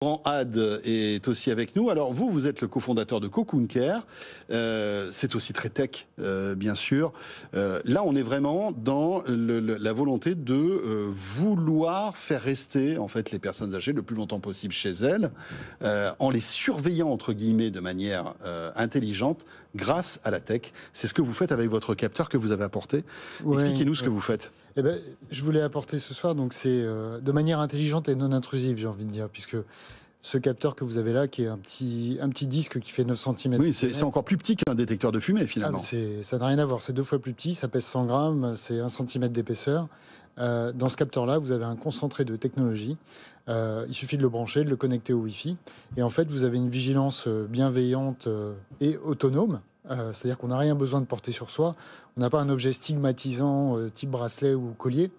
Laurent Had est aussi avec nous. Alors vous êtes le cofondateur de Cocoon Care. C'est aussi très tech, bien sûr. Là, on est vraiment dans la volonté de vouloir faire rester en fait les personnes âgées le plus longtemps possible chez elles, en les surveillant entre guillemets de manière intelligente grâce à la tech. C'est ce que vous faites avec votre capteur que vous avez apporté. Ouais, Expliquez-nous ce que vous faites. Eh ben, je voulais apporter ce soir, donc c'est de manière intelligente et non intrusive, j'ai envie de dire, puisque ce capteur que vous avez là, qui est un petit disque qui fait 9 cm. Oui, c'est encore plus petit qu'un détecteur de fumée, finalement. Ça n'a rien à voir, c'est 2 fois plus petit, ça pèse 100 grammes, c'est 1 cm d'épaisseur. Dans ce capteur-là, vous avez un concentré de technologie. Il suffit de le brancher, de le connecter au Wi-Fi. Et en fait, vous avez une vigilance bienveillante et autonome. C'est-à-dire qu'on n'a rien besoin de porter sur soi. On n'a pas un objet stigmatisant type bracelet ou collier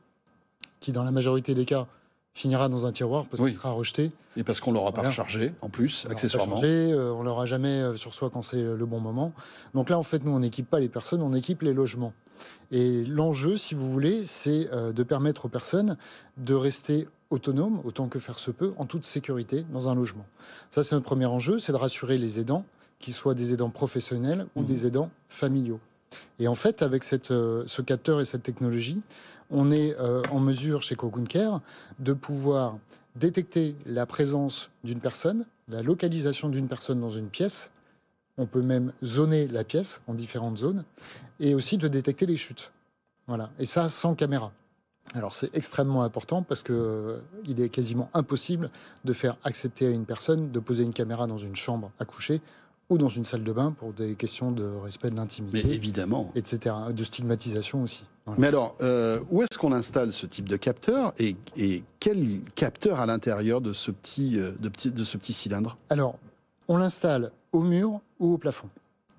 qui, dans la majorité des cas, finira dans un tiroir parce qu'il sera rejeté. Et parce qu'on ne l'aura pas rechargé, en plus, accessoirement. On ne l'aura jamais sur soi quand c'est le bon moment. Donc là, en fait, nous, on n'équipe pas les personnes, on équipe les logements. Et l'enjeu, si vous voulez, c'est de permettre aux personnes de rester autonomes, autant que faire se peut, en toute sécurité dans un logement. Ça, c'est notre premier enjeu, c'est de rassurer les aidants, qu'ils soient des aidants professionnels ou des aidants familiaux. Et en fait, avec ce capteur et cette technologie, on est en mesure chez Cocoon Care de pouvoir détecter la présence d'une personne, la localisation d'une personne dans une pièce. On peut même zoner la pièce en différentes zones et aussi de détecter les chutes. Voilà. Et ça sans caméra. Alors c'est extrêmement important parce que il est quasiment impossible de faire accepter à une personne de poser une caméra dans une chambre à coucher ou dans une salle de bain pour des questions de respect de l'intimité. Mais évidemment. Etc. De stigmatisation aussi. Voilà. Mais alors, où est-ce qu'on installe ce type de capteur et quel capteur à l'intérieur de ce petit cylindre? Alors, on l'installe au mur ou au plafond,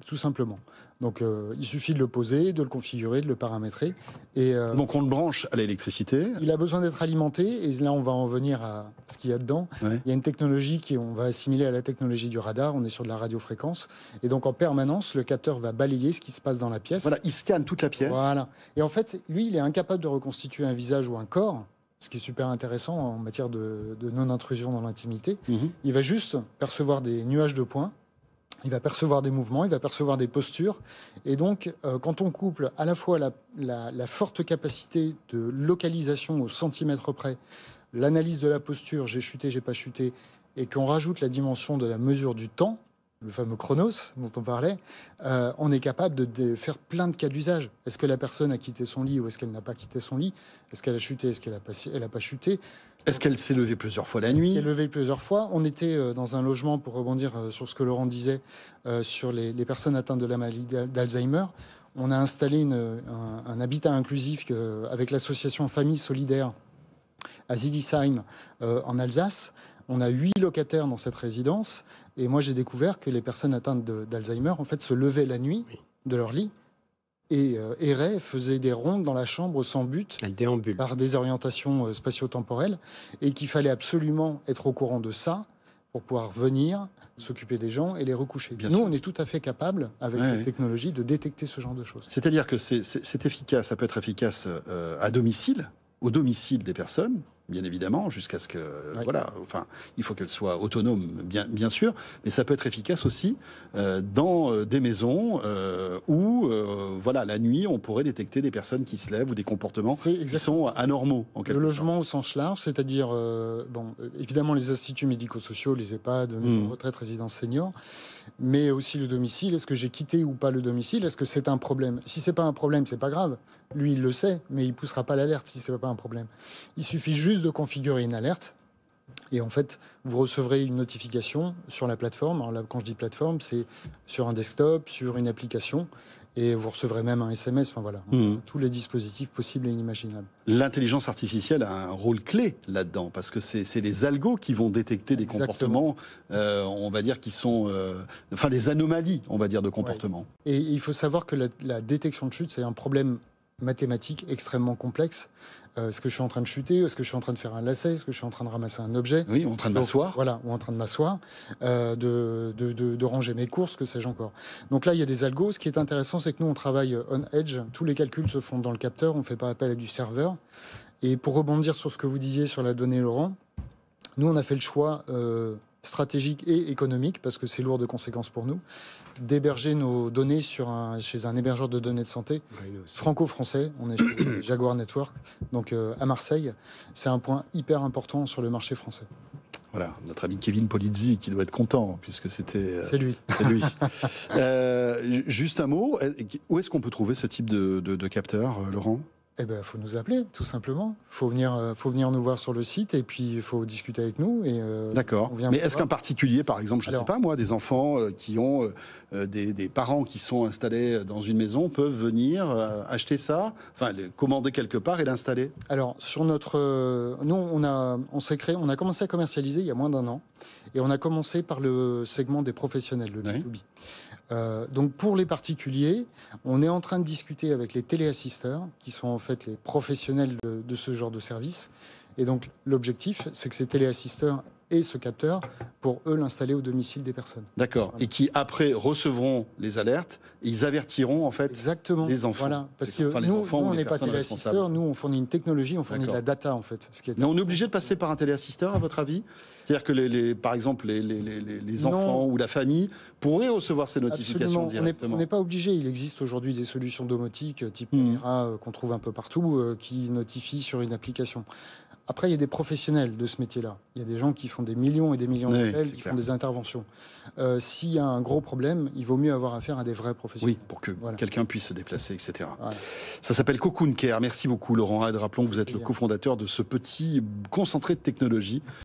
tout simplement. Donc, il suffit de le poser, de le configurer, de le paramétrer. Et, donc, on le branche à l'électricité. Il a besoin d'être alimenté. Et là, on va en venir à ce qu'il y a dedans. Ouais. Il y a une technologie on va assimiler à la technologie du radar. On est sur de la radiofréquence. Et donc, en permanence, le capteur va balayer ce qui se passe dans la pièce. Voilà, il scanne toute la pièce. Voilà. Et en fait, lui, il est incapable de reconstituer un visage ou un corps, ce qui est super intéressant en matière de non-intrusion dans l'intimité. Il va juste percevoir des nuages de points. Il va percevoir des mouvements, il va percevoir des postures. Et donc, quand on couple à la fois la forte capacité de localisation au centimètre près, l'analyse de la posture, j'ai chuté, j'ai pas chuté, et qu'on rajoute la dimension de la mesure du temps, le fameux chronos dont on parlait, on est capable de faire plein de cas d'usage. Est-ce que la personne a quitté son lit ou est-ce qu'elle n'a pas quitté son lit? Est-ce qu'elle a chuté? Est-ce qu'elle n'a pas chuté? Est-ce qu'elle s'est levée plusieurs fois la nuit? Elle s'est levée plusieurs fois. On était dans un logement, pour rebondir sur ce que Laurent disait, sur les personnes atteintes de la maladie d'Alzheimer. On a installé un habitat inclusif avec l'association Famille Solidaire à Zillisheim en Alsace. On a 8 locataires dans cette résidence. Et moi, j'ai découvert que les personnes atteintes d'Alzheimer, en fait, se levaient la nuit de leur lit et erraient, faisaient des rondes dans la chambre sans but, par des orientations spatio-temporelles, et qu'il fallait absolument être au courant de ça pour pouvoir venir s'occuper des gens et les recoucher. Nous, on est tout à fait capable, avec cette technologie, de détecter ce genre de choses. C'est-à-dire que c'est efficace, ça peut être efficace à domicile, au domicile des personnes, bien évidemment, jusqu'à ce que, voilà, enfin, il faut qu'elle soit autonome, bien sûr, mais ça peut être efficace aussi dans des maisons où, voilà, la nuit, on pourrait détecter des personnes qui se lèvent ou des comportements qui sont anormaux, en quelque sorte. Le logement au sens large, c'est-à-dire, évidemment, les instituts médico-sociaux, les EHPAD, maisons de retraite, résidences seniors, mais aussi le domicile. Est-ce que j'ai quitté ou pas le domicile? Est-ce que c'est un problème? Si c'est pas un problème, c'est pas grave. Lui, il le sait, mais il poussera pas l'alerte si c'est pas un problème. Il suffit juste de configurer une alerte. Et en fait, vous recevrez une notification sur la plateforme. Alors là, quand je dis plateforme, c'est sur un desktop, sur une application. Et vous recevrez même un SMS. Enfin voilà, tous les dispositifs possibles et inimaginables. L'intelligence artificielle a un rôle clé là-dedans, parce que c'est les algos qui vont détecter des comportements, on va dire, qui sont... enfin, des anomalies, on va dire, de comportement. Et il faut savoir que la détection de chute, c'est un problème mathématique extrêmement complexe. Est-ce que je suis en train de chuter? Est-ce que je suis en train de faire un lacet? Est-ce que je suis en train de ramasser un objet? Oui, en train de m'asseoir. Voilà, ou en train de m'asseoir, de ranger mes courses, que sais-je encore. Donc là, il y a des algos. Ce qui est intéressant, c'est que nous, on travaille on edge. Tous les calculs se font dans le capteur. On ne fait pas appel à du serveur. Et pour rebondir sur ce que vous disiez sur la donnée, Laurent, Nous, on a fait le choix stratégique et économique, parce que c'est lourd de conséquences pour nous, d'héberger nos données chez un hébergeur de données de santé franco-français. On est chez Jaguar Network, donc à Marseille. C'est un point hyper important sur le marché français. Voilà, notre ami Kevin Polizzi qui doit être content, puisque c'était... C'est lui. C'est lui. Juste un mot, où est-ce qu'on peut trouver ce type de capteur, Laurent ? Eh ben, faut nous appeler, tout simplement. Faut venir nous voir sur le site et puis il faut discuter avec nous. D'accord. Mais est-ce qu'un particulier, par exemple, je ne sais pas moi, des enfants qui ont des parents qui sont installés dans une maison peuvent venir acheter ça, enfin le commander quelque part et l'installer? Alors sur notre, nous on a commencé à commercialiser il y a moins d'un an et on a commencé par le segment des professionnels, le B2B. Donc pour les particuliers, on est en train de discuter avec les téléassisteurs, qui sont en fait les professionnels de ce genre de service. Et donc l'objectif, c'est que ces téléassisteurs aient ce capteur pour eux l'installer au domicile des personnes. D'accord. Voilà. Et qui après recevront les alertes, et ils avertiront en fait exactement les enfants. Voilà. Parce que nous on n'est pas téléassisteurs, nous on fournit une technologie, on fournit de la data en fait. Mais on est obligé de passer par un téléassisteur à votre avis? C'est-à-dire que par exemple les enfants ou la famille pourraient recevoir ces notifications directement? On n'est pas obligé. Il existe aujourd'hui des solutions domotiques type caméra qu'on trouve un peu partout qui notifient sur une application. Après, il y a des professionnels de ce métier-là. Il y a des gens qui font des millions et des millions d'appels, qui font des interventions. S'il y a un gros problème, il vaut mieux avoir affaire à des vrais professionnels. Oui, pour que quelqu'un puisse se déplacer, etc. Voilà. Ça s'appelle Cocoon Care. Merci beaucoup, Laurent Haid. Rappelons que vous êtes le cofondateur de ce petit concentré de technologie.